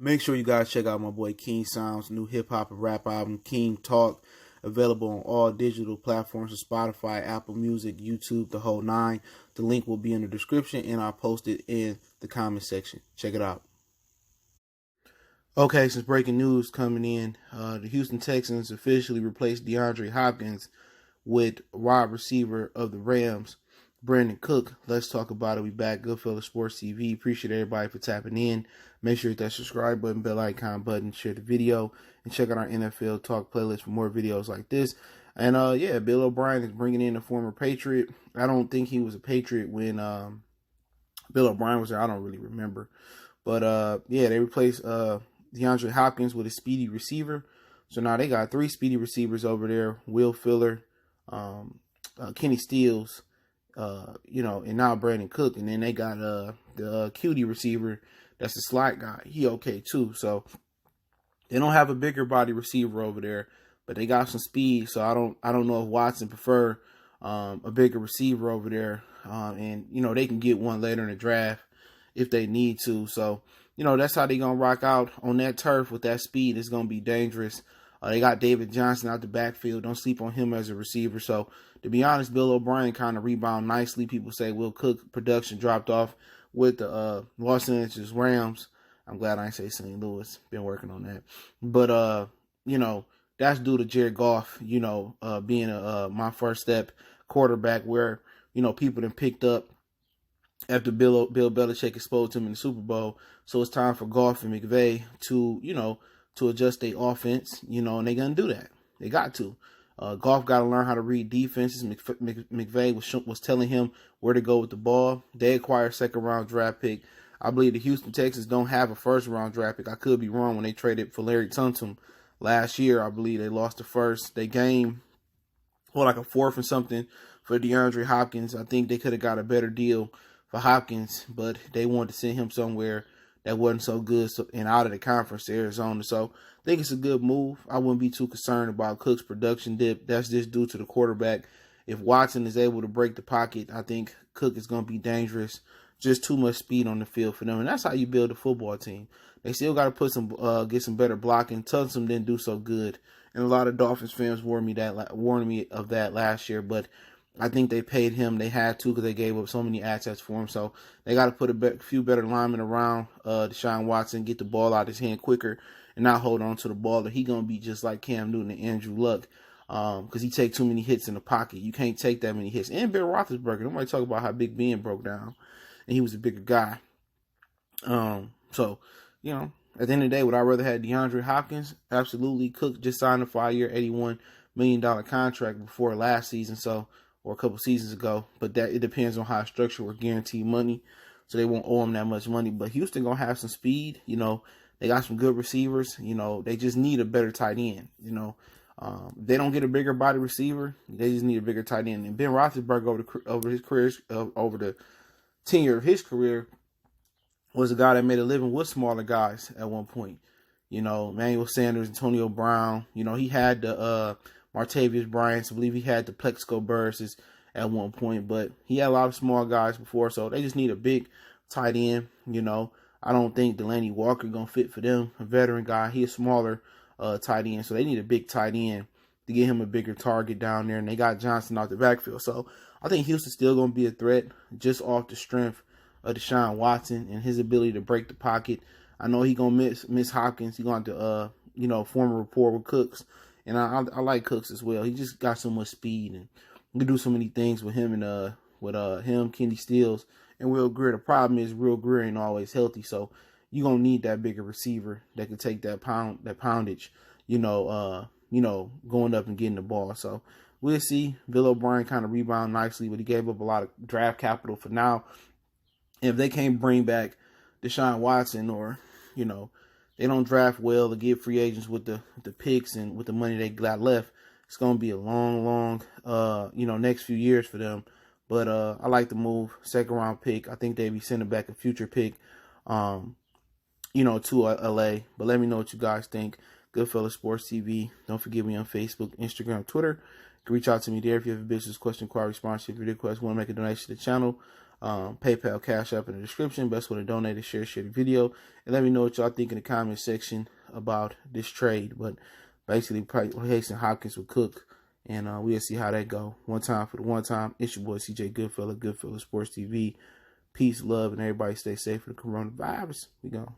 Make sure you guys check out my boy King Sound's new hip hop and rap album, King Talk, available on all digital platforms of Spotify, Apple Music, YouTube, the whole nine. The link will be in the description, and I'll post it in the comment section. Check it out. Okay, since breaking news coming in, the Houston Texans officially replaced DeAndre Hopkins with wide receiver of the Rams, Brandon Cook. Let's talk about it. We back, Goodfellas Sports TV. Appreciate everybody for tapping in. Make sure you hit that subscribe button, bell icon button, share the video, and check out our NFL Talk playlist for more videos like this. And yeah, Bill O'Brien is bringing in a former Patriot. I don't think he was a Patriot when Bill O'Brien was there. I don't really remember. But yeah, they replaced DeAndre Hopkins with a speedy receiver. So now they got 3 speedy receivers over there: Will Fuller, Kenny Stills, and now Brandon Cook. And then they got the cutie receiver, that's the slot guy. He okay too. So they don't have a bigger body receiver over there, but they got some speed. So I don't know if Watson prefer a bigger receiver over there, and they can get one later in the draft if they need to. So that's how they gonna rock out on that turf with that speed. It's gonna be dangerous. They got David Johnson out the backfield. Don't sleep on him as a receiver. So, to be honest, Bill O'Brien kind of rebound nicely. People say Will Cook production dropped off with the Los Angeles Rams. I'm glad I ain't say St. Louis. Been working on that. But, that's due to Jared Goff, being my first step quarterback where, people done picked up after Bill Belichick exposed him in the Super Bowl. So it's time for Goff and McVay to adjust their offense, and they're going to do that. They got to. Goff got to learn how to read defenses. McVay was telling him where to go with the ball. They acquired a second-round draft pick. I believe the Houston Texans don't have a first-round draft pick. I could be wrong. When they traded for Larry Tuntum last year, I believe they lost the first. They gained, like a fourth or something for DeAndre Hopkins. I think they could have got a better deal for Hopkins, but they wanted to send him somewhere that wasn't so good and out of the conference to Arizona. So I think it's a good move. I wouldn't be too concerned about Cook's production dip. That's just due to the quarterback. If Watson is able to break the pocket, I think Cook is going to be dangerous. Just too much speed on the field for them. And that's how you build a football team. They still got to get some better blocking. Tuntum didn't do so good. And a lot of Dolphins fans warned me of that last year. But I think they paid him. They had to because they gave up so many assets for him. So they got to put a few better linemen around Deshaun Watson, get the ball out of his hand quicker, and not hold on to the ball. Or he going to be just like Cam Newton and Andrew Luck because he take too many hits in the pocket. You can't take that many hits. And Ben Roethlisberger. Nobody talk about how Big Ben broke down, and he was a bigger guy. So, at the end of the day, would I rather have DeAndre Hopkins? Absolutely. Cook just signed a 5-year, $81 million contract before last season. Or a couple seasons ago, but it depends on how it's structured with guaranteed money, so they won't owe him that much money. But Houston gonna have some speed, they got some good receivers, they just need a better tight end, they don't get a bigger body receiver, they just need a bigger tight end. And Ben Roethlisberger over the tenure of his career was a guy that made a living with smaller guys at one point, Emmanuel Sanders, Antonio Brown, he had the Martavius Bryant, I believe he had the Plexico Burress at one point, but he had a lot of small guys before, so they just need a big tight end. I don't think Delanie Walker gonna fit for them, a veteran guy. He a smaller tight end, so they need a big tight end to get him a bigger target down there, and they got Johnson out the backfield. So I think Houston's still gonna be a threat just off the strength of Deshaun Watson and his ability to break the pocket. I know he gonna miss Hopkins. He going to form a rapport with Cooks. And I like Cooks as well. He just got so much speed and you can do so many things with him and Kenny Stills, and Will Greer. The problem is Will Greer ain't always healthy, so you're gonna need that bigger receiver that can take that poundage, going up and getting the ball. So we'll see. Bill O'Brien kind of rebound nicely, but he gave up a lot of draft capital for now. And if they can't bring back Deshaun Watson or, they don't draft well to get free agents with the picks and with the money they got left, it's going to be a long, next few years for them. But I like the move. Second round pick. I think they'd be sending back a future pick, to LA. But let me know what you guys think. Goodfellas Sports TV. Don't forget me on Facebook, Instagram, Twitter. You can reach out to me there if you have a business question, inquiry, sponsorship, video request, want to make a donation to the channel. PayPal, Cash App in the description. Best way to donate is share the video. And let me know what y'all think in the comment section about this trade. But basically, replacing Hopkins with Cook. And we'll see how that go. One time for the one time. It's your boy CJ Goodfella, Goodfella Sports TV. Peace, love, and everybody stay safe from the coronavirus. We gone.